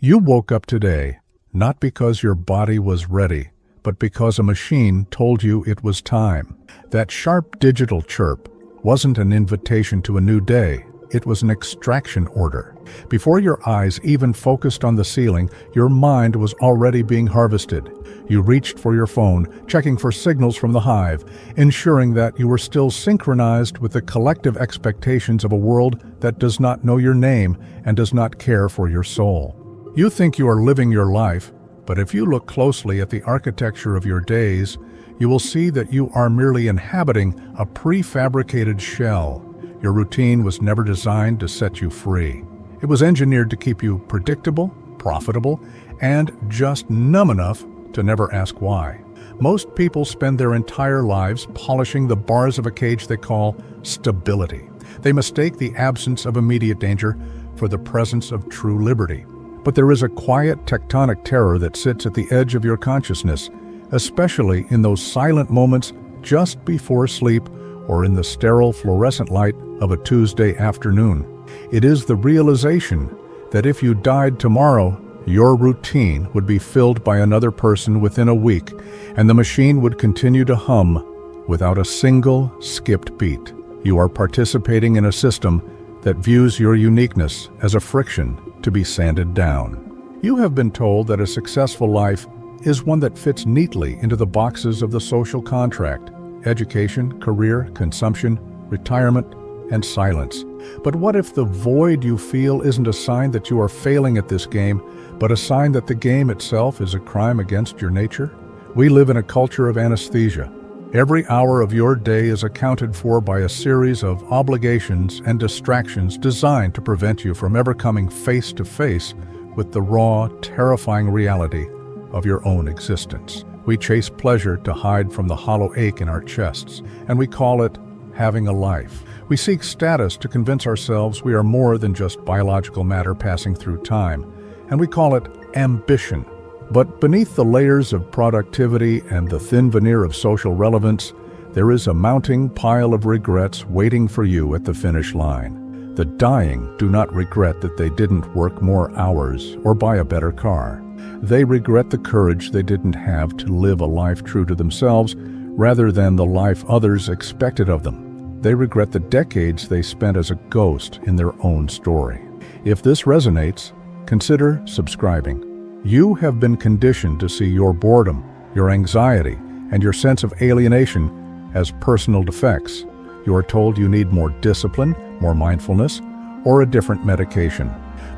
You woke up today, not because your body was ready, but because a machine told you it was time. That sharp digital chirp wasn't an invitation to a new day, it was an extraction order. Before your eyes even focused on the ceiling, your mind was already being harvested. You reached for your phone, checking for signals from the hive, ensuring that you were still synchronized with the collective expectations of a world that does not know your name and does not care for your soul. You think you are living your life, but if you look closely at the architecture of your days, you will see that you are merely inhabiting a prefabricated shell. Your routine was never designed to set you free. It was engineered to keep you predictable, profitable, and just numb enough to never ask why. Most people spend their entire lives polishing the bars of a cage they call stability. They mistake the absence of immediate danger for the presence of true liberty. But there is a quiet tectonic terror that sits at the edge of your consciousness, especially in those silent moments just before sleep or in the sterile fluorescent light of a Tuesday afternoon. It is the realization that if you died tomorrow, your routine would be filled by another person within a week, and the machine would continue to hum without a single skipped beat. You are participating in a system that views your uniqueness as a friction to be sanded down. You have been told that a successful life is one that fits neatly into the boxes of the social contract: education, career, consumption, retirement, and silence. But what if the void you feel isn't a sign that you are failing at this game, but a sign that the game itself is a crime against your nature? We live in a culture of anesthesia. Every hour of your day is accounted for by a series of obligations and distractions designed to prevent you from ever coming face to face with the raw, terrifying reality of your own existence. We chase pleasure to hide from the hollow ache in our chests, and we call it having a life. We seek status to convince ourselves we are more than just biological matter passing through time, and we call it ambition. But beneath the layers of productivity and the thin veneer of social relevance, there is a mounting pile of regrets waiting for you at the finish line. The dying do not regret that they didn't work more hours or buy a better car. They regret the courage they didn't have to live a life true to themselves rather than the life others expected of them. They regret the decades they spent as a ghost in their own story. If this resonates, consider subscribing. You have been conditioned to see your boredom, your anxiety, and your sense of alienation as personal defects. You are told you need more discipline, more mindfulness, or a different medication.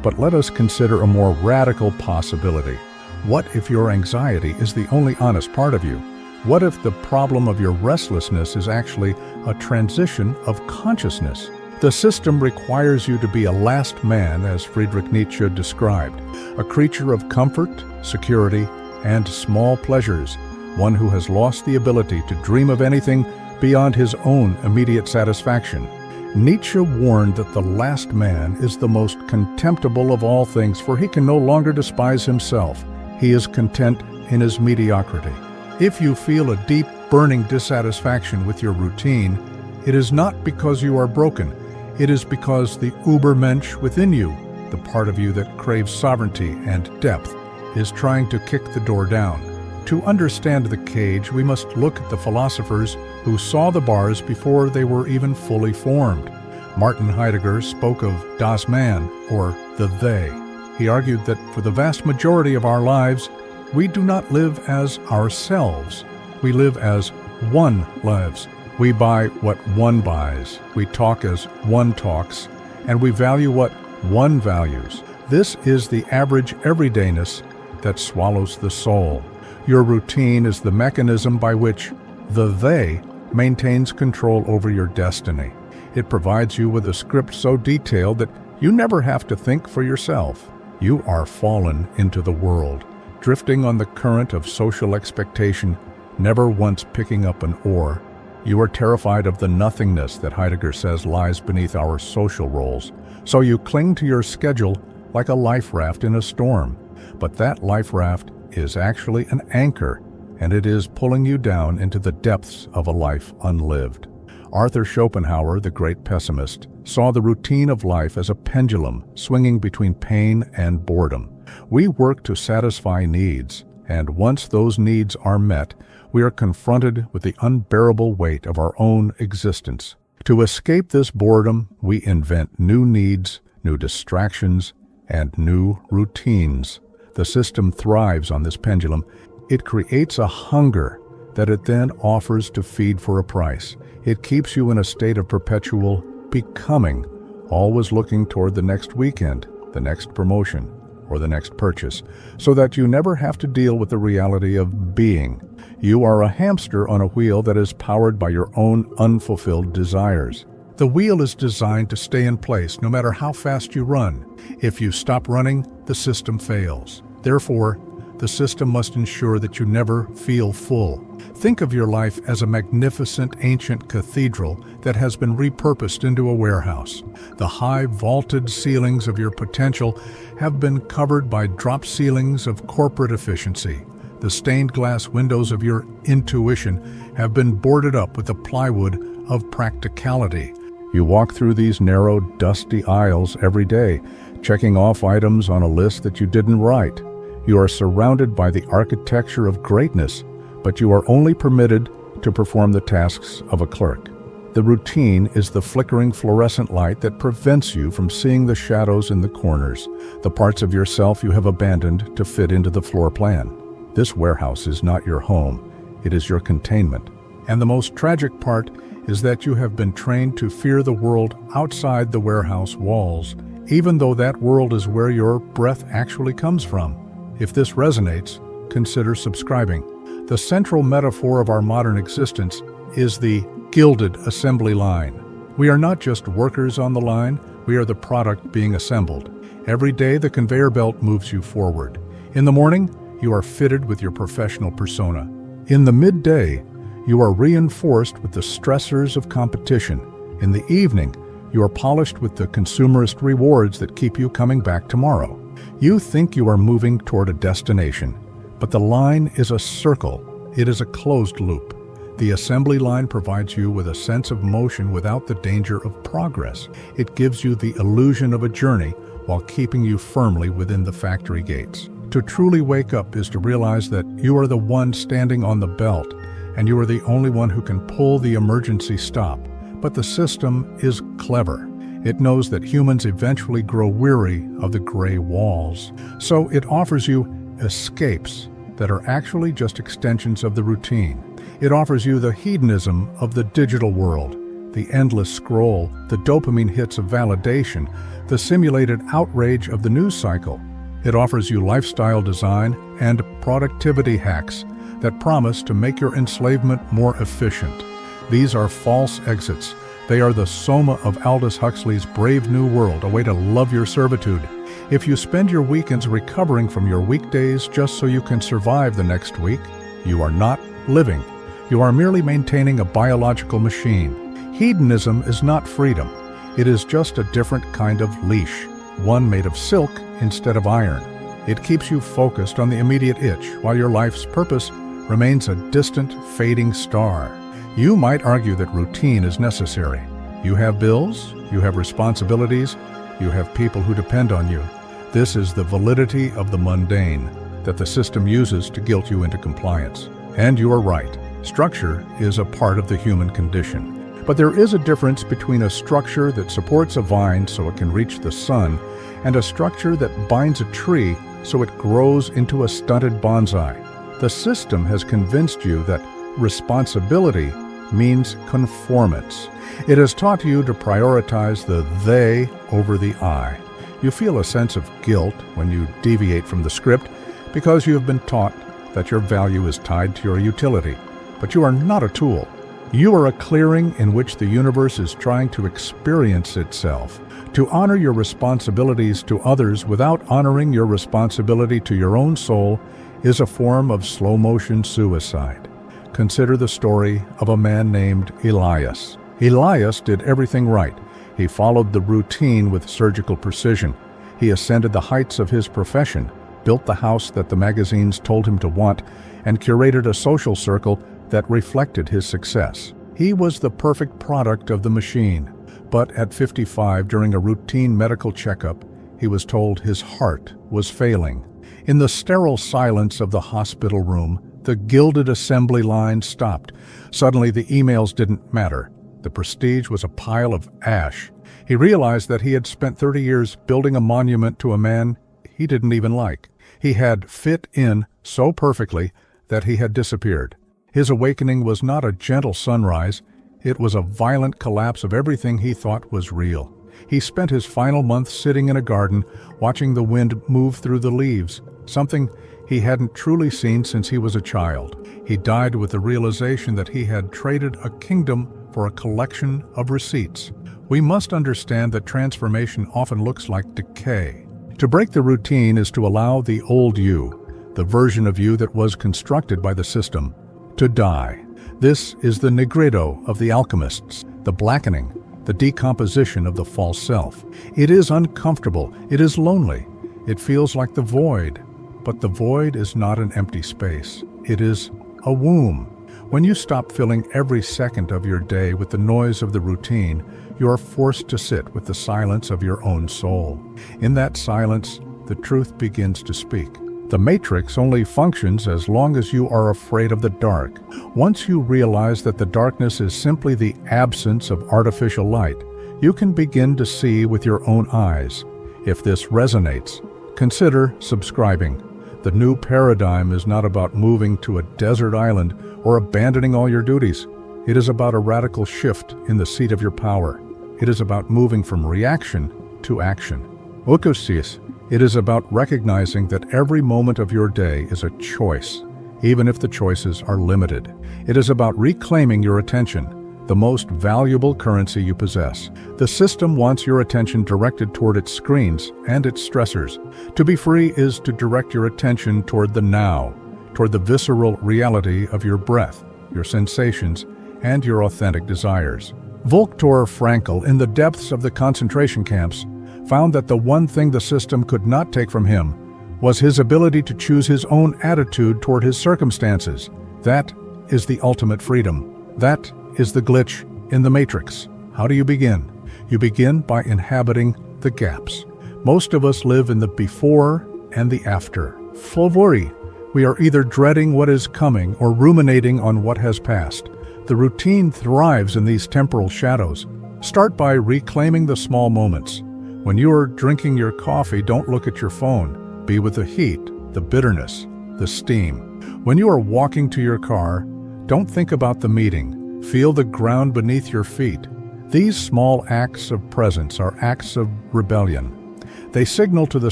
But let us consider a more radical possibility. What if your anxiety is the only honest part of you? What if the problem of your restlessness is actually a transition of consciousness? The system requires you to be a last man, as Friedrich Nietzsche described, a creature of comfort, security, and small pleasures, one who has lost the ability to dream of anything beyond his own immediate satisfaction. Nietzsche warned that the last man is the most contemptible of all things, for he can no longer despise himself. He is content in his mediocrity. If you feel a deep, burning dissatisfaction with your routine, it is not because you are broken. It is because the Ubermensch within you, the part of you that craves sovereignty and depth, is trying to kick the door down. To understand the cage, we must look at the philosophers who saw the bars before they were even fully formed. Martin Heidegger spoke of das Man, or the they. He argued that for the vast majority of our lives, we do not live as ourselves. We live as one lives. We buy what one buys. We talk as one talks, and we value what one values. This is the average everydayness that swallows the soul. Your routine is the mechanism by which the they maintains control over your destiny. It provides you with a script so detailed that you never have to think for yourself. You are fallen into the world, drifting on the current of social expectation, never once picking up an oar. You are terrified of the nothingness that Heidegger says lies beneath our social roles, so you cling to your schedule like a life raft in a storm. But that life raft is actually an anchor, and it is pulling you down into the depths of a life unlived. Arthur Schopenhauer, the great pessimist, saw the routine of life as a pendulum swinging between pain and boredom. We work to satisfy needs, and once those needs are met, we are confronted with the unbearable weight of our own existence. To escape this boredom, we invent new needs, new distractions, and new routines. The system thrives on this pendulum. It creates a hunger that it then offers to feed for a price. It keeps you in a state of perpetual becoming, always looking toward the next weekend, the next promotion, or the next purchase, so that you never have to deal with the reality of being. You are a hamster on a wheel that is powered by your own unfulfilled desires. The wheel is designed to stay in place no matter how fast you run. If you stop running, the system fails. Therefore, the system must ensure that you never feel full. Think of your life as a magnificent ancient cathedral that has been repurposed into a warehouse. The high vaulted ceilings of your potential have been covered by drop ceilings of corporate efficiency. The stained glass windows of your intuition have been boarded up with the plywood of practicality. You walk through these narrow, dusty aisles every day, checking off items on a list that you didn't write. You are surrounded by the architecture of greatness, but you are only permitted to perform the tasks of a clerk. The routine is the flickering fluorescent light that prevents you from seeing the shadows in the corners, the parts of yourself you have abandoned to fit into the floor plan. This warehouse is not your home, it is your containment. And the most tragic part is that you have been trained to fear the world outside the warehouse walls, even though that world is where your breath actually comes from. If this resonates, consider subscribing. The central metaphor of our modern existence is the gilded assembly line. We are not just workers on the line, we are the product being assembled. Every day the conveyor belt moves you forward. In the morning, you are fitted with your professional persona. In the midday, you are reinforced with the stressors of competition. In the evening, you are polished with the consumerist rewards that keep you coming back tomorrow. You think you are moving toward a destination, but the line is a circle. It is a closed loop. The assembly line provides you with a sense of motion without the danger of progress. It gives you the illusion of a journey while keeping you firmly within the factory gates. To truly wake up is to realize that you are the one standing on the belt, and you are the only one who can pull the emergency stop. But the system is clever. It knows that humans eventually grow weary of the gray walls. So it offers you escapes that are actually just extensions of the routine. It offers you the hedonism of the digital world, the endless scroll, the dopamine hits of validation, the simulated outrage of the news cycle. It offers you lifestyle design and productivity hacks that promise to make your enslavement more efficient. These are false exits. They are the soma of Aldous Huxley's Brave New World, a way to love your servitude. If you spend your weekends recovering from your weekdays just so you can survive the next week, you are not living. You are merely maintaining a biological machine. Hedonism is not freedom. It is just a different kind of leash, one made of silk instead of iron. It keeps you focused on the immediate itch, while your life's purpose remains a distant, fading star. You might argue that routine is necessary. You have bills, you have responsibilities, you have people who depend on you. This is the validity of the mundane that the system uses to guilt you into compliance. And you are right. Structure is a part of the human condition. But there is a difference between a structure that supports a vine so it can reach the sun and a structure that binds a tree so it grows into a stunted bonsai. The system has convinced you that responsibility means conformance. It has taught you to prioritize the they over the I. You feel a sense of guilt when you deviate from the script because you have been taught that your value is tied to your utility. But you are not a tool. You are a clearing in which the universe is trying to experience itself. To honor your responsibilities to others without honoring your responsibility to your own soul is a form of slow-motion suicide. Consider the story of a man named Elias. Elias did everything right. He followed the routine with surgical precision. He ascended the heights of his profession, built the house that the magazines told him to want, and curated a social circle that reflected his success. He was the perfect product of the machine. But at 55, during a routine medical checkup, He was told his heart was failing. In the sterile silence of the hospital room, the gilded assembly line stopped. Suddenly, the emails didn't matter. The prestige was a pile of ash. He realized that he had spent 30 years building a monument to a man he didn't even like. He had fit in so perfectly that he had disappeared. His awakening was not a gentle sunrise. It was a violent collapse of everything he thought was real. He spent his final month sitting in a garden, watching the wind move through the leaves, something he hadn't truly seen since he was a child. He died with the realization that he had traded a kingdom for a collection of receipts. We must understand that transformation often looks like decay. To break the routine is to allow the old you, the version of you that was constructed by the system, to die. This is the nigredo of the alchemists, the blackening, the decomposition of the false self. It is uncomfortable, it is lonely, it feels like the void. But the void is not an empty space. It is a womb. When you stop filling every second of your day with the noise of the routine, you are forced to sit with the silence of your own soul. In that silence, the truth begins to speak. The matrix only functions as long as you are afraid of the dark. Once you realize that the darkness is simply the absence of artificial light, you can begin to see with your own eyes. If this resonates, consider subscribing. The new paradigm is not about moving to a desert island or abandoning all your duties. It is about a radical shift in the seat of your power. It is about moving from reaction to action. Ukusis. It is about recognizing that every moment of your day is a choice, even if the choices are limited. It is about reclaiming your attention, the most valuable currency you possess. The system wants your attention directed toward its screens and its stressors. To be free is to direct your attention toward the now, toward the visceral reality of your breath, your sensations, and your authentic desires. Viktor Frankl, in the depths of the concentration camps, found that the one thing the system could not take from him was his ability to choose his own attitude toward his circumstances. That is the ultimate freedom. That is the glitch in the matrix. How do you begin? You begin by inhabiting the gaps. Most of us live in the before and the after. Flovori. We are either dreading what is coming or ruminating on what has passed. The routine thrives in these temporal shadows. Start by reclaiming the small moments. When you are drinking your coffee, don't look at your phone. Be with the heat, the bitterness, the steam. When you are walking to your car, don't think about the meeting. Feel the ground beneath your feet. These small acts of presence are acts of rebellion. They signal to the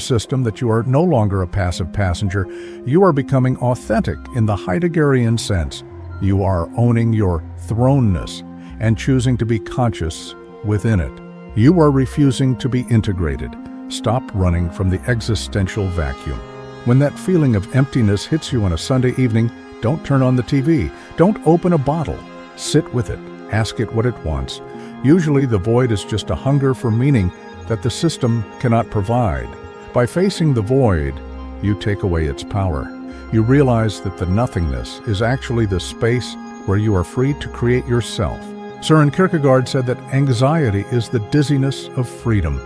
system that you are no longer a passive passenger. You are becoming authentic in the Heideggerian sense. You are owning your thrownness and choosing to be conscious within it. You are refusing to be integrated. Stop running from the existential vacuum. When that feeling of emptiness hits you on a Sunday evening, don't turn on the TV. Don't open a bottle. Sit with it. Ask it what it wants. Usually the void is just a hunger for meaning that the system cannot provide. By facing the void, you take away its power. You realize that the nothingness is actually the space where you are free to create yourself. Søren Kierkegaard said that anxiety is the dizziness of freedom.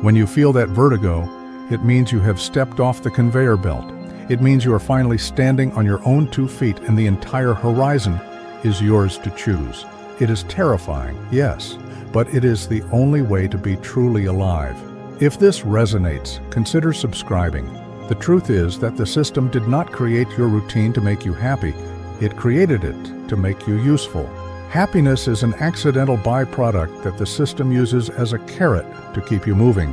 When you feel that vertigo, it means you have stepped off the conveyor belt. It means you are finally standing on your own 2 feet and the entire horizon is yours to choose. It is terrifying, yes, but it is the only way to be truly alive. If this resonates, consider subscribing. The truth is that the system did not create your routine to make you happy. It created it to make you useful. Happiness is an accidental byproduct that the system uses as a carrot to keep you moving.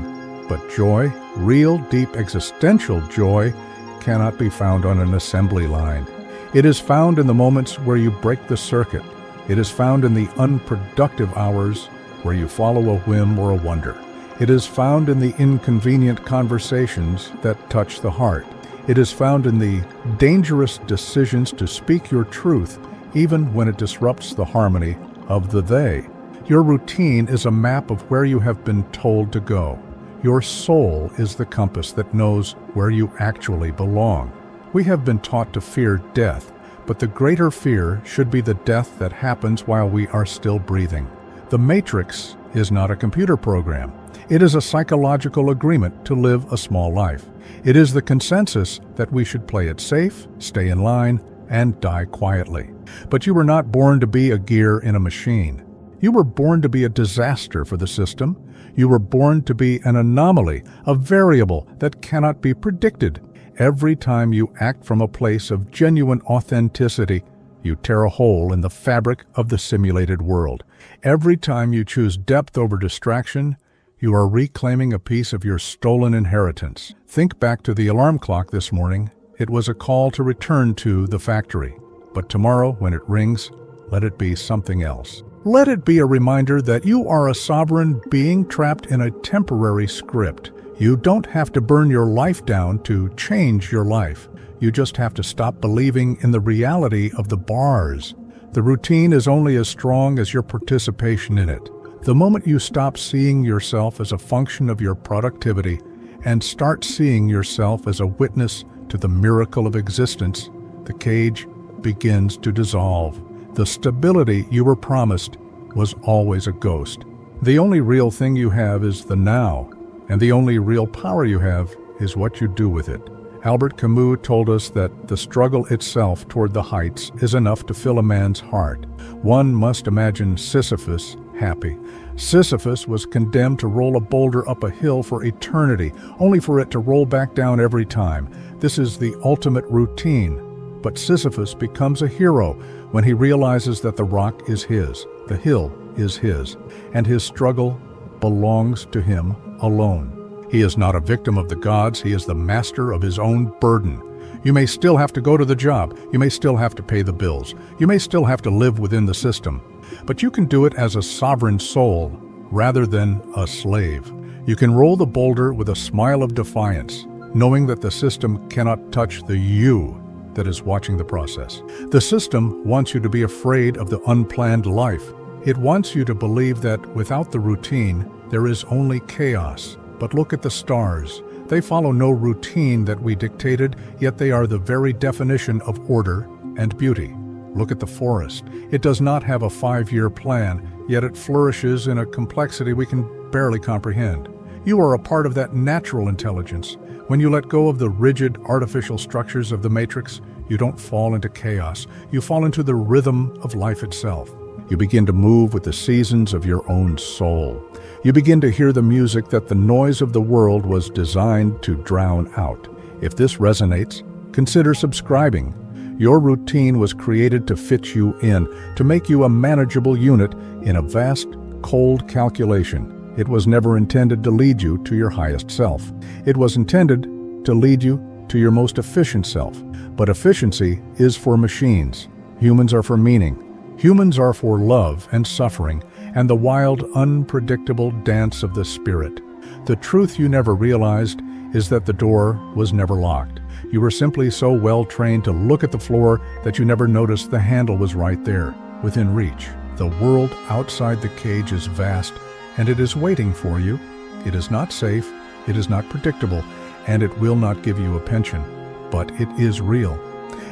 But joy, real, deep, existential joy, cannot be found on an assembly line. It is found in the moments where you break the circuit. It is found in the unproductive hours where you follow a whim or a wonder. It is found in the inconvenient conversations that touch the heart. It is found in the dangerous decisions to speak your truth even when it disrupts the harmony of the they. Your routine is a map of where you have been told to go. Your soul is the compass that knows where you actually belong. We have been taught to fear death, but the greater fear should be the death that happens while we are still breathing. The matrix is not a computer program. It is a psychological agreement to live a small life. It is the consensus that we should play it safe, stay in line, and die quietly. But you were not born to be a gear in a machine. You were born to be a disaster for the system. You were born to be an anomaly, a variable that cannot be predicted. Every time you act from a place of genuine authenticity, you tear a hole in the fabric of the simulated world. Every time you choose depth over distraction, you are reclaiming a piece of your stolen inheritance. Think back to the alarm clock this morning. It was a call to return to the factory. But tomorrow, when it rings, let it be something else. Let it be a reminder that you are a sovereign being trapped in a temporary script. You don't have to burn your life down to change your life. You just have to stop believing in the reality of the bars. The routine is only as strong as your participation in it. The moment you stop seeing yourself as a function of your productivity and start seeing yourself as a witness to the miracle of existence, the cage begins to dissolve. The stability you were promised was always a ghost. The only real thing you have is the now, and the only real power you have is what you do with it. Albert Camus told us that the struggle itself toward the heights is enough to fill a man's heart. One must imagine Sisyphus happy. Sisyphus was condemned to roll a boulder up a hill for eternity, only for it to roll back down every time. This is the ultimate routine. But Sisyphus becomes a hero when he realizes that the rock is his, the hill is his, and his struggle belongs to him alone. He is not a victim of the gods, he is the master of his own burden. You may still have to go to the job, you may still have to pay the bills, you may still have to live within the system, but you can do it as a sovereign soul rather than a slave. You can roll the boulder with a smile of defiance, knowing that the system cannot touch the you that is watching the process. The system wants you to be afraid of the unplanned life. It wants you to believe that without the routine, there is only chaos. But look at the stars. They follow no routine that we dictated, yet they are the very definition of order and beauty. Look at the forest. It does not have a 5-year plan, yet it flourishes in a complexity we can barely comprehend. You are a part of that natural intelligence. When you let go of the rigid, artificial structures of the matrix, you don't fall into chaos. You fall into the rhythm of life itself. You begin to move with the seasons of your own soul. You begin to hear the music that the noise of the world was designed to drown out. If this resonates, consider subscribing. Your routine was created to fit you in, to make you a manageable unit in a vast, cold calculation. It was never intended to lead you to your highest self. It was intended to lead you to your most efficient self. But efficiency is for machines. Humans are for meaning. Humans are for love and suffering and the wild, unpredictable dance of the spirit. The truth you never realized is that the door was never locked. You were simply so well trained to look at the floor that you never noticed the handle was right there, within reach. The world outside the cage is vast, and it is waiting for you. It is not safe, it is not predictable, and it will not give you a pension. But it is real.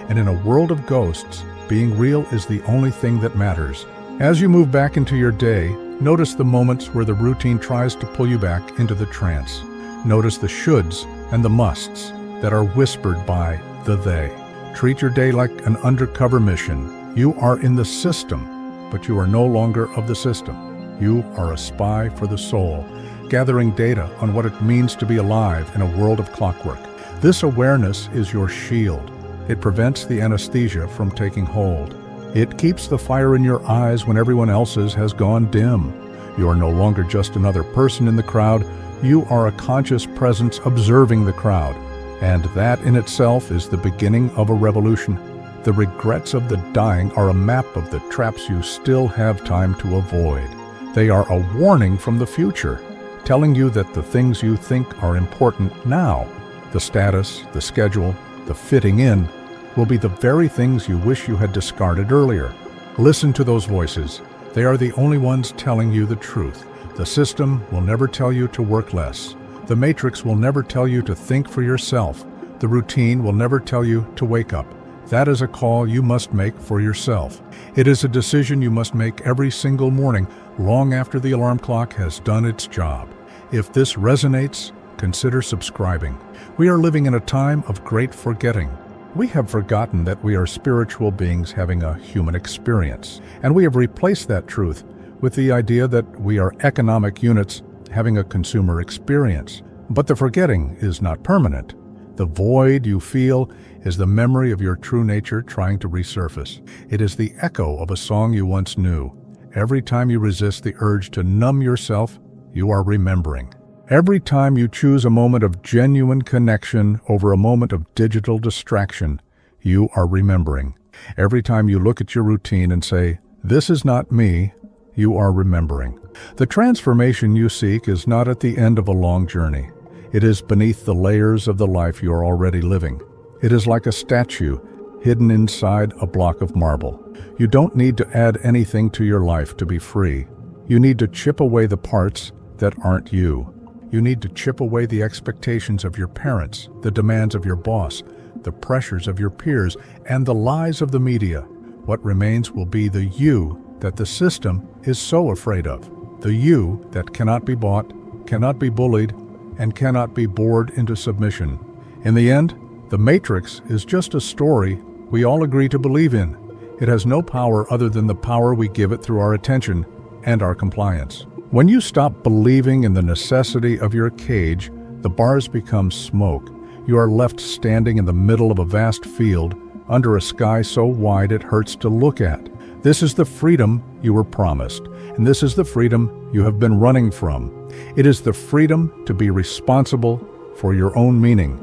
And in a world of ghosts, being real is the only thing that matters. As you move back into your day, notice the moments where the routine tries to pull you back into the trance. Notice the shoulds and the musts that are whispered by the they. Treat your day like an undercover mission. You are in the system, but you are no longer of the system. You are a spy for the soul, gathering data on what it means to be alive in a world of clockwork. This awareness is your shield. It prevents the anesthesia from taking hold. It keeps the fire in your eyes when everyone else's has gone dim. You are no longer just another person in the crowd. You are a conscious presence observing the crowd. And that in itself is the beginning of a revolution. The regrets of the dying are a map of the traps you still have time to avoid. They are a warning from the future, telling you that the things you think are important now, the status, the schedule, the fitting in, will be the very things you wish you had discarded earlier. Listen to those voices. They are the only ones telling you the truth. The system will never tell you to work less. The matrix will never tell you to think for yourself. The routine will never tell you to wake up. That is a call you must make for yourself. It is a decision you must make every single morning, long after the alarm clock has done its job. If this resonates, consider subscribing. We are living in a time of great forgetting. We have forgotten that we are spiritual beings having a human experience, and we have replaced that truth with the idea that we are economic units having a consumer experience. But the forgetting is not permanent. The void you feel is the memory of your true nature trying to resurface. It is the echo of a song you once knew. Every time you resist the urge to numb yourself, you are remembering. Every time you choose a moment of genuine connection over a moment of digital distraction, you are remembering. Every time you look at your routine and say, "This is not me," you are remembering. The transformation you seek is not at the end of a long journey. It is beneath the layers of the life you are already living. It is like a statue hidden inside a block of marble. You don't need to add anything to your life to be free. You need to chip away the parts that aren't you. You need to chip away the expectations of your parents, the demands of your boss, the pressures of your peers, and the lies of the media. What remains will be the you that the system is so afraid of. The you that cannot be bought, cannot be bullied, and cannot be bored into submission. In the end, the Matrix is just a story we all agree to believe in. It has no power other than the power we give it through our attention and our compliance. When you stop believing in the necessity of your cage, the bars become smoke. You are left standing in the middle of a vast field under a sky so wide it hurts to look at. This is the freedom you were promised, and this is the freedom you have been running from. It is the freedom to be responsible for your own meaning.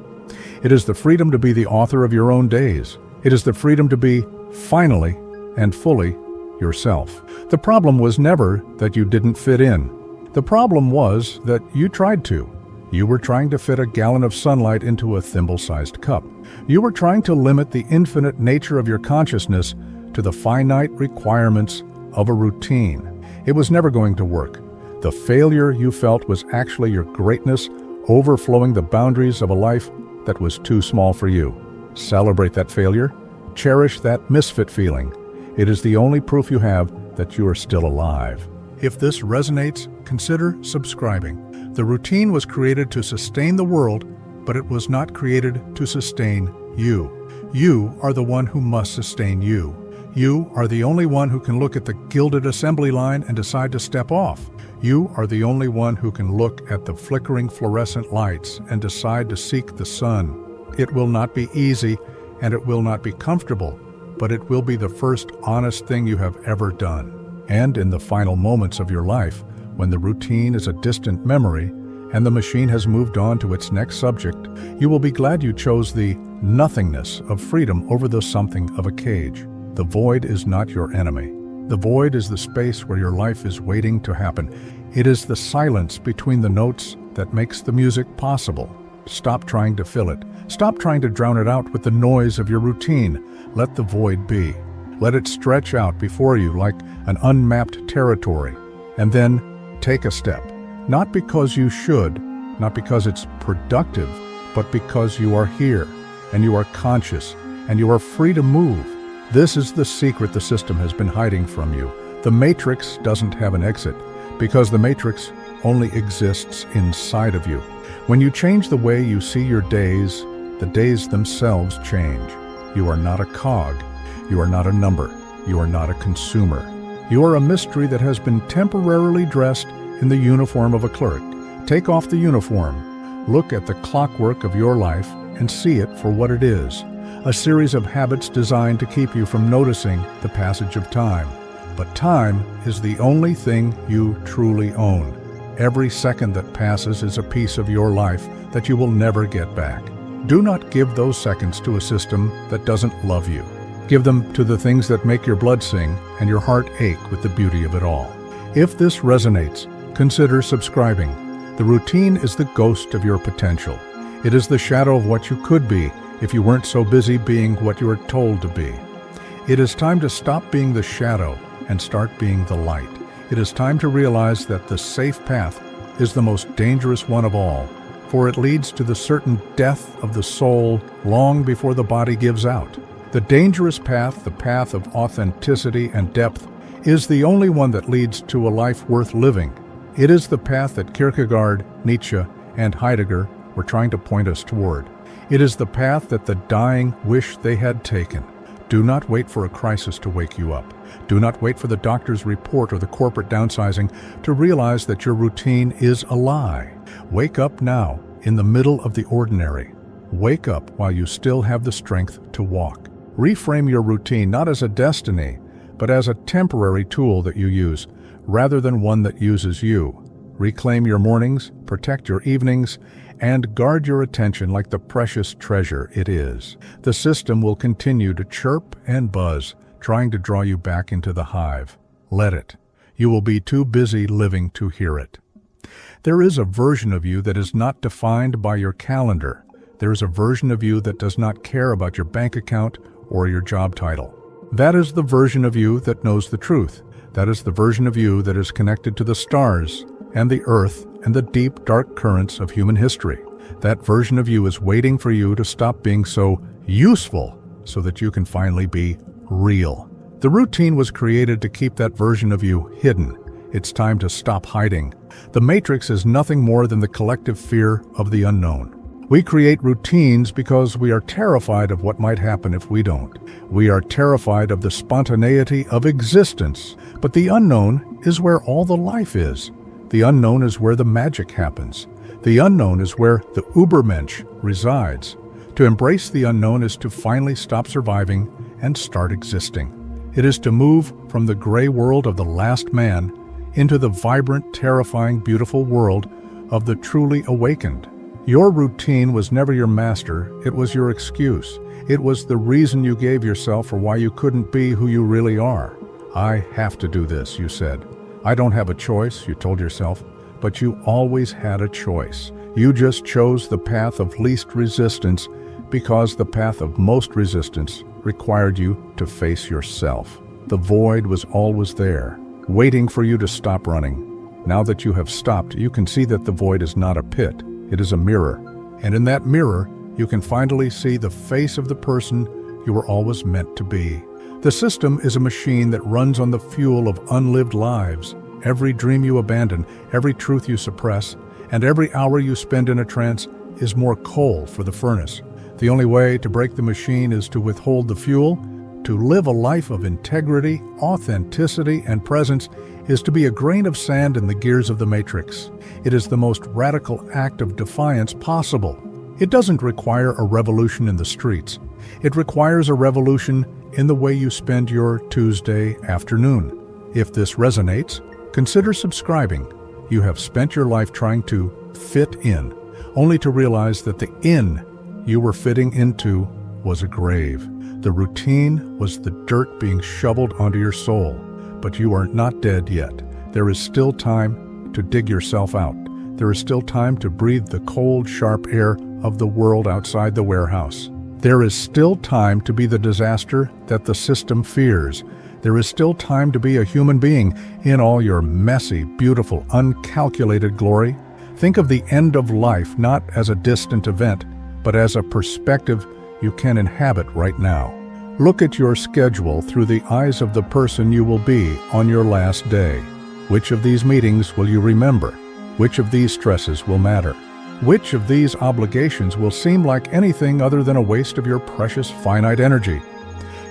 It is the freedom to be the author of your own days. It is the freedom to be, finally and fully, yourself. The problem was never that you didn't fit in. The problem was that you tried to. You were trying to fit a gallon of sunlight into a thimble-sized cup. You were trying to limit the infinite nature of your consciousness to the finite requirements of a routine. It was never going to work. The failure you felt was actually your greatness overflowing the boundaries of a life that was too small for you. Celebrate that failure. Cherish that misfit feeling. It is the only proof you have that you are still alive. If this resonates, consider subscribing. The routine was created to sustain the world, but it was not created to sustain you. You are the one who must sustain you. You are the only one who can look at the gilded assembly line and decide to step off. You are the only one who can look at the flickering fluorescent lights and decide to seek the sun. It will not be easy, and it will not be comfortable, but it will be the first honest thing you have ever done. And in the final moments of your life, when the routine is a distant memory and the machine has moved on to its next subject, you will be glad you chose the nothingness of freedom over the something of a cage. The void is not your enemy. The void is the space where your life is waiting to happen. It is the silence between the notes that makes the music possible. Stop trying to fill it. Stop trying to drown it out with the noise of your routine. Let the void be. Let it stretch out before you like an unmapped territory. And then take a step. Not because you should, not because it's productive, but because you are here, and you are conscious, and you are free to move. This is the secret the system has been hiding from you. The Matrix doesn't have an exit, because the Matrix only exists inside of you. When you change the way you see your days, the days themselves change. You are not a cog. You are not a number. You are not a consumer. You are a mystery that has been temporarily dressed in the uniform of a clerk. Take off the uniform. Look at the clockwork of your life and see it for what it is. A series of habits designed to keep you from noticing the passage of time. But time is the only thing you truly own. Every second that passes is a piece of your life that you will never get back. Do not give those seconds to a system that doesn't love you. Give them to the things that make your blood sing and your heart ache with the beauty of it all. If this resonates, consider subscribing. The routine is the ghost of your potential. It is the shadow of what you could be if you weren't so busy being what you are told to be. It is time to stop being the shadow and start being the light. It is time to realize that the safe path is the most dangerous one of all, for it leads to the certain death of the soul long before the body gives out. The dangerous path, the path of authenticity and depth, is the only one that leads to a life worth living. It is the path that Kierkegaard, Nietzsche, and Heidegger were trying to point us toward. It is the path that the dying wish they had taken. Do not wait for a crisis to wake you up. Do not wait for the doctor's report or the corporate downsizing to realize that your routine is a lie. Wake up now, in the middle of the ordinary. Wake up while you still have the strength to walk. Reframe your routine not as a destiny, but as a temporary tool that you use, rather than one that uses you. Reclaim your mornings, protect your evenings, and guard your attention like the precious treasure it is. The system will continue to chirp and buzz, trying to draw you back into the hive. Let it. You will be too busy living to hear it. There is a version of you that is not defined by your calendar. There is a version of you that does not care about your bank account or your job title. That is the version of you that knows the truth. That is the version of you that is connected to the stars and the earth and the deep, dark currents of human history. That version of you is waiting for you to stop being so useful so that you can finally be real. The routine was created to keep that version of you hidden. It's time to stop hiding. The Matrix is nothing more than the collective fear of the unknown. We create routines because we are terrified of what might happen if we don't. We are terrified of the spontaneity of existence. But the unknown is where all the life is. The unknown is where the magic happens. The unknown is where the Ubermensch resides. To embrace the unknown is to finally stop surviving and start existing. It is to move from the gray world of the last man into the vibrant, terrifying, beautiful world of the truly awakened. Your routine was never your master, it was your excuse. It was the reason you gave yourself for why you couldn't be who you really are. I have to do this, you said. I don't have a choice, you told yourself, but you always had a choice. You just chose the path of least resistance because the path of most resistance required you to face yourself. The void was always there, waiting for you to stop running. Now that you have stopped, you can see that the void is not a pit, it is a mirror. And in that mirror, you can finally see the face of the person you were always meant to be. The system is a machine that runs on the fuel of unlived lives. Every dream you abandon, every truth you suppress, and every hour you spend in a trance is more coal for the furnace. The only way to break the machine is to withhold the fuel. To live a life of integrity, authenticity, and presence is to be a grain of sand in the gears of the Matrix. It is the most radical act of defiance possible. It doesn't require a revolution in the streets. It requires a revolution in the way you spend your Tuesday afternoon. If this resonates, consider subscribing. You have spent your life trying to fit in, only to realize that the inn you were fitting into was a grave. The routine was the dirt being shoveled onto your soul. But you are not dead yet. There is still time to dig yourself out. There is still time to breathe the cold, sharp air of the world outside the warehouse. There is still time to be the disaster that the system fears. There is still time to be a human being in all your messy, beautiful, uncalculated glory. Think of the end of life not as a distant event, but as a perspective you can inhabit right now. Look at your schedule through the eyes of the person you will be on your last day. Which of these meetings will you remember? Which of these stresses will matter? Which of these obligations will seem like anything other than a waste of your precious finite energy?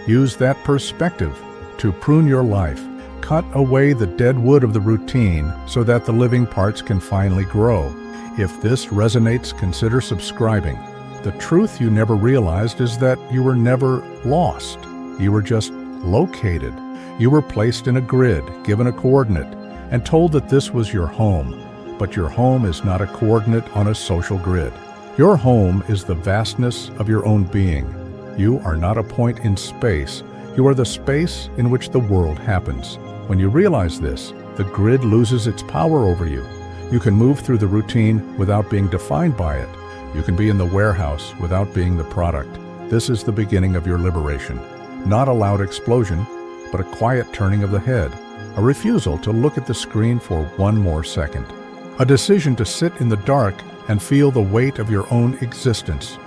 Use that perspective to prune your life. Cut away the dead wood of the routine so that the living parts can finally grow. If this resonates, consider subscribing. The truth you never realized is that you were never lost. You were just located. You were placed in a grid, given a coordinate, and told that this was your home. But your home is not a coordinate on a social grid. Your home is the vastness of your own being. You are not a point in space. You are the space in which the world happens. When you realize this, the grid loses its power over you. You can move through the routine without being defined by it. You can be in the warehouse without being the product. This is the beginning of your liberation. Not a loud explosion, but a quiet turning of the head. A refusal to look at the screen for one more second. A decision to sit in the dark and feel the weight of your own existence.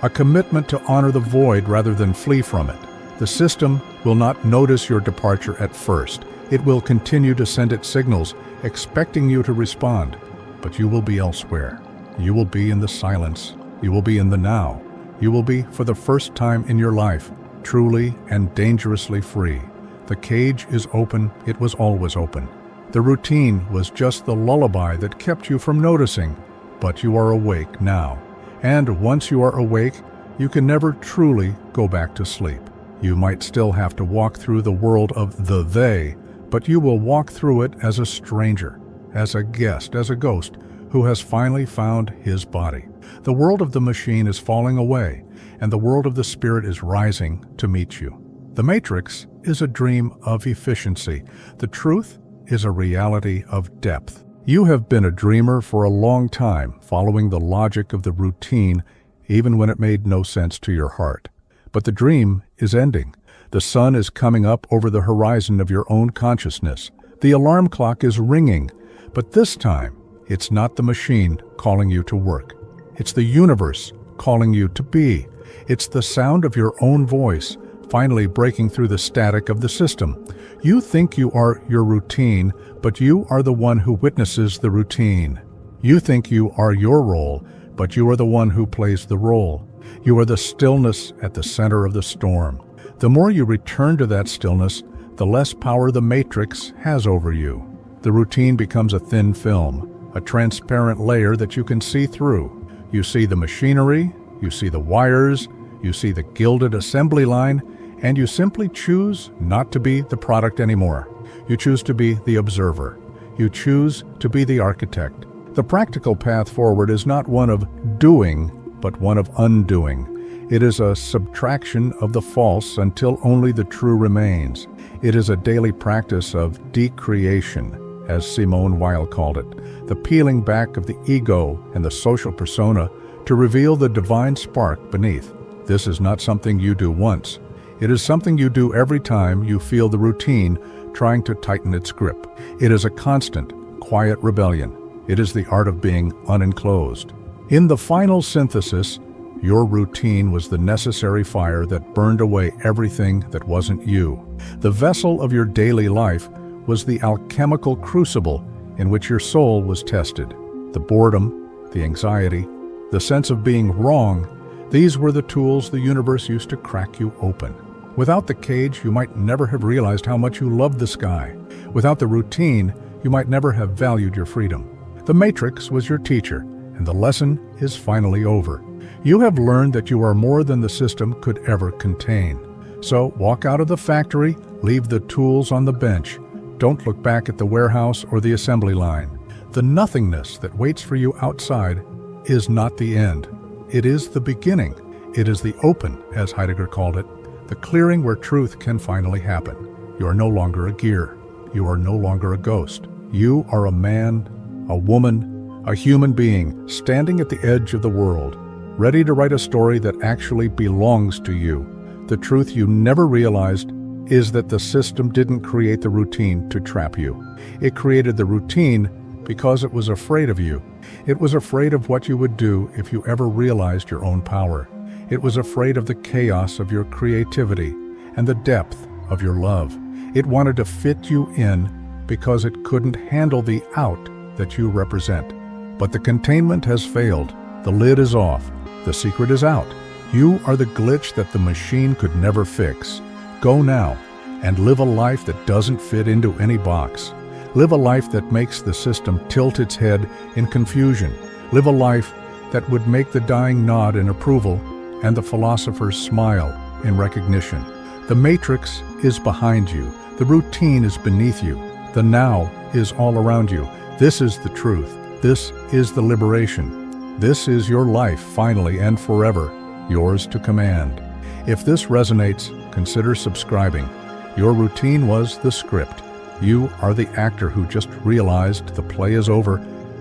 A commitment to honor the void rather than flee from it. The system will not notice your departure at first. It will continue to send its signals, expecting you to respond. But you will be elsewhere. You will be in the silence. You will be in the now. You will be, for the first time in your life, truly and dangerously free. The cage is open. It was always open. The routine was just the lullaby that kept you from noticing. But you are awake now. And once you are awake, you can never truly go back to sleep. You might still have to walk through the world of the they, but you will walk through it as a stranger, as a guest, as a ghost who has finally found his body. The world of the machine is falling away, and the world of the spirit is rising to meet you. The matrix is a dream of efficiency. The truth is a reality of depth. You have been a dreamer for a long time, following the logic of the routine, even when it made no sense to your heart. But the dream is ending. The sun is coming up over the horizon of your own consciousness. The alarm clock is ringing, but this time, it's not the machine calling you to work. It's the universe calling you to be. It's the sound of your own voice, finally breaking through the static of the system. You think you are your routine, but you are the one who witnesses the routine. You think you are your role, but you are the one who plays the role. You are the stillness at the center of the storm. The more you return to that stillness, the less power the matrix has over you. The routine becomes a thin film, a transparent layer that you can see through. You see the machinery, you see the wires, you see the gilded assembly line, and you simply choose not to be the product anymore. You choose to be the observer. You choose to be the architect. The practical path forward is not one of doing, but one of undoing. It is a subtraction of the false until only the true remains. It is a daily practice of decreation, as Simone Weil called it, the peeling back of the ego and the social persona to reveal the divine spark beneath. This is not something you do once. It is something you do every time you feel the routine trying to tighten its grip. It is a constant, quiet rebellion. It is the art of being unenclosed. In the final synthesis, your routine was the necessary fire that burned away everything that wasn't you. The vessel of your daily life was the alchemical crucible in which your soul was tested. The boredom, the anxiety, the sense of being wrong, these were the tools the universe used to crack you open. Without the cage, you might never have realized how much you loved the sky. Without the routine, you might never have valued your freedom. The matrix was your teacher, and the lesson is finally over. You have learned that you are more than the system could ever contain. So walk out of the factory, leave the tools on the bench. Don't look back at the warehouse or the assembly line. The nothingness that waits for you outside is not the end. It is the beginning. It is the open, as Heidegger called it, the clearing where truth can finally happen. You are no longer a gear. You are no longer a ghost. You are a man, a woman, a human being standing at the edge of the world, ready to write a story that actually belongs to you. The truth you never realized is that the system didn't create the routine to trap you. It created the routine because it was afraid of you. It was afraid of what you would do if you ever realized your own power. It was afraid of the chaos of your creativity and the depth of your love. It wanted to fit you in because it couldn't handle the out that you represent. But the containment has failed. The lid is off. The secret is out. You are the glitch that the machine could never fix. Go now and live a life that doesn't fit into any box. Live a life that makes the system tilt its head in confusion. Live a life that would make the dying nod in approval and the philosophers smile in recognition. The matrix is behind you. The routine is beneath you. The now is all around you. This is the truth. This is the liberation. This is your life, finally and forever, yours to command. If this resonates, consider subscribing. Your routine was the script. You are the actor who just realized the play is over,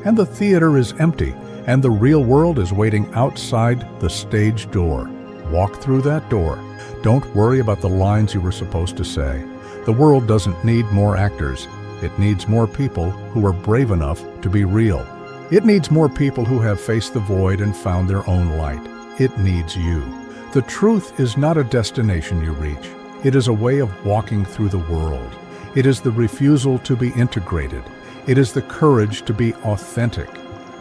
and the theater is empty, and the real world is waiting outside the stage door. Walk through that door. Don't worry about the lines you were supposed to say. The world doesn't need more actors. It needs more people who are brave enough to be real. It needs more people who have faced the void and found their own light. It needs you. The truth is not a destination you reach. It is a way of walking through the world. It is the refusal to be integrated. It is the courage to be authentic.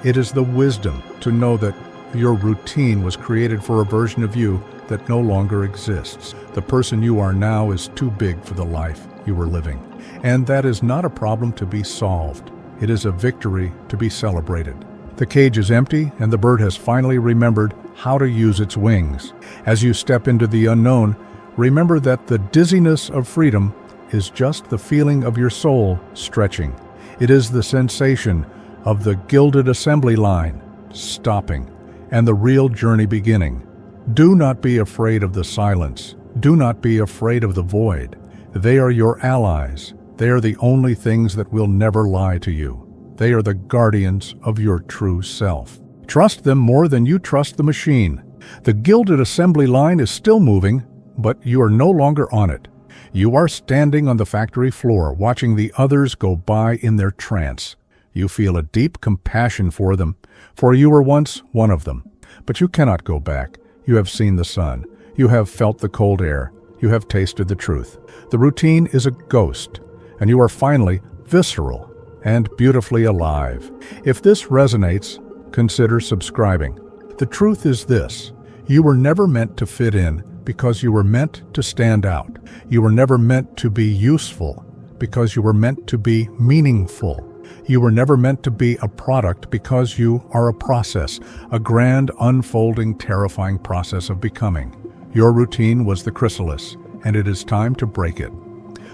It is the wisdom to know that your routine was created for a version of you that no longer exists. The person you are now is too big for the life you were living. And that is not a problem to be solved. It is a victory to be celebrated. The cage is empty, and the bird has finally remembered how to use its wings. As you step into the unknown, remember that the dizziness of freedom is just the feeling of your soul stretching. It is the sensation of the gilded assembly line stopping and the real journey beginning. Do not be afraid of the silence. Do not be afraid of the void. They are your allies. They are the only things that will never lie to you. They are the guardians of your true self. Trust them more than you trust the machine. The gilded assembly line is still moving, but you are no longer on it. You are standing on the factory floor, watching the others go by in their trance. You feel a deep compassion for them, for you were once one of them. But you cannot go back. You have seen the sun. You have felt the cold air. You have tasted the truth. The routine is a ghost, and you are finally visceral and beautifully alive. If this resonates, consider subscribing. The truth is this: you were never meant to fit in because you were meant to stand out. You were never meant to be useful because you were meant to be meaningful. You were never meant to be a product because you are a process, a grand, unfolding, terrifying process of becoming. Your routine was the chrysalis, and it is time to break it.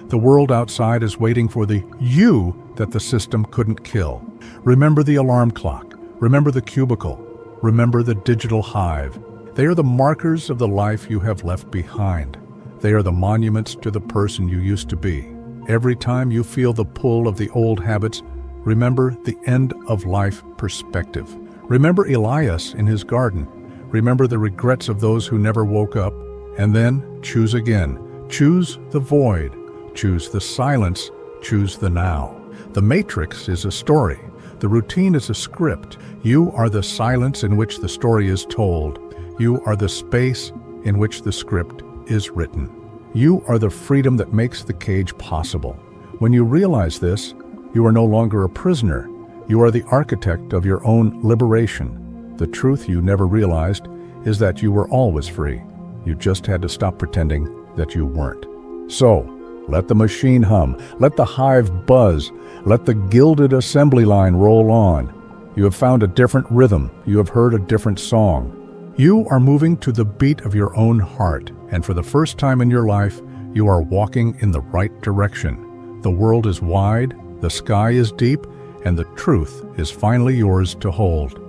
The world outside is waiting for the you that the system couldn't kill. Remember the alarm clock. Remember the cubicle. Remember the digital hive. They are the markers of the life you have left behind. They are the monuments to the person you used to be. Every time you feel the pull of the old habits, remember the end-of-life perspective. Remember Elias in his garden. Remember the regrets of those who never woke up. And then choose again. Choose the void. Choose the silence. Choose the now. The matrix is a story. The routine is a script. You are the silence in which the story is told. You are the space in which the script is written. You are the freedom that makes the cage possible. When you realize this, you are no longer a prisoner. You are the architect of your own liberation. The truth you never realized is that you were always free. You just had to stop pretending that you weren't. So, let the machine hum. Let the hive buzz. Let the gilded assembly line roll on. You have found a different rhythm. You have heard a different song. You are moving to the beat of your own heart, and for the first time in your life, you are walking in the right direction. The world is wide, the sky is deep, and the truth is finally yours to hold.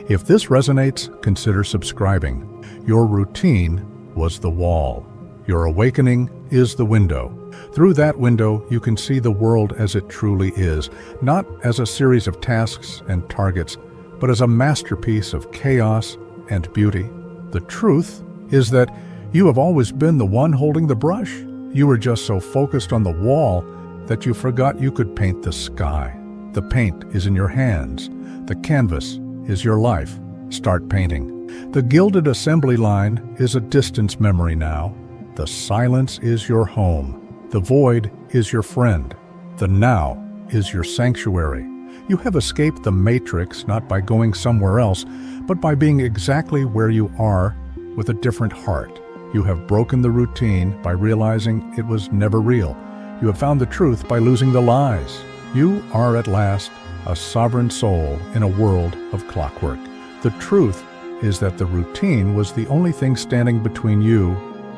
If this resonates, consider subscribing. Your routine was the wall. Your awakening is the window. Through that window, you can see the world as it truly is, not as a series of tasks and targets, but as a masterpiece of chaos and beauty. The truth is that you have always been the one holding the brush. You were just so focused on the wall that you forgot you could paint the sky. The paint is in your hands. The canvas is your life. Start painting. The gilded assembly line is a distance memory now. The silence is your home. The void is your friend. The now is your sanctuary. You have escaped the matrix not by going somewhere else, but by being exactly where you are with a different heart. You have broken the routine by realizing it was never real. You have found the truth by losing the lies. You are at last a sovereign soul in a world of clockwork. The truth is that the routine was the only thing standing between you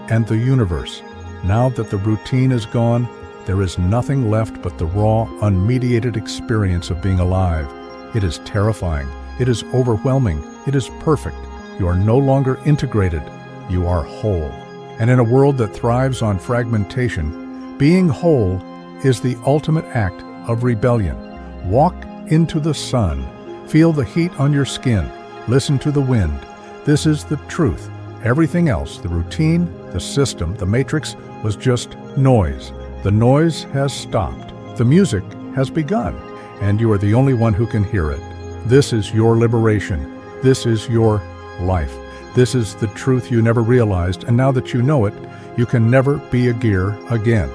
and the universe. Now that the routine is gone, there is nothing left but the raw, unmediated experience of being alive. It is terrifying. It is overwhelming. It is perfect. You are no longer integrated. You are whole. And in a world that thrives on fragmentation, being whole is the ultimate act of rebellion. Walk into the sun. Feel the heat on your skin. Listen to the wind. This is the truth. Everything else, the routine, the system, the matrix, was just noise. The noise has stopped. The music has begun, and you are the only one who can hear it. This is your liberation. This is your life. This is the truth you never realized, and now that you know it, you can never be a gear again.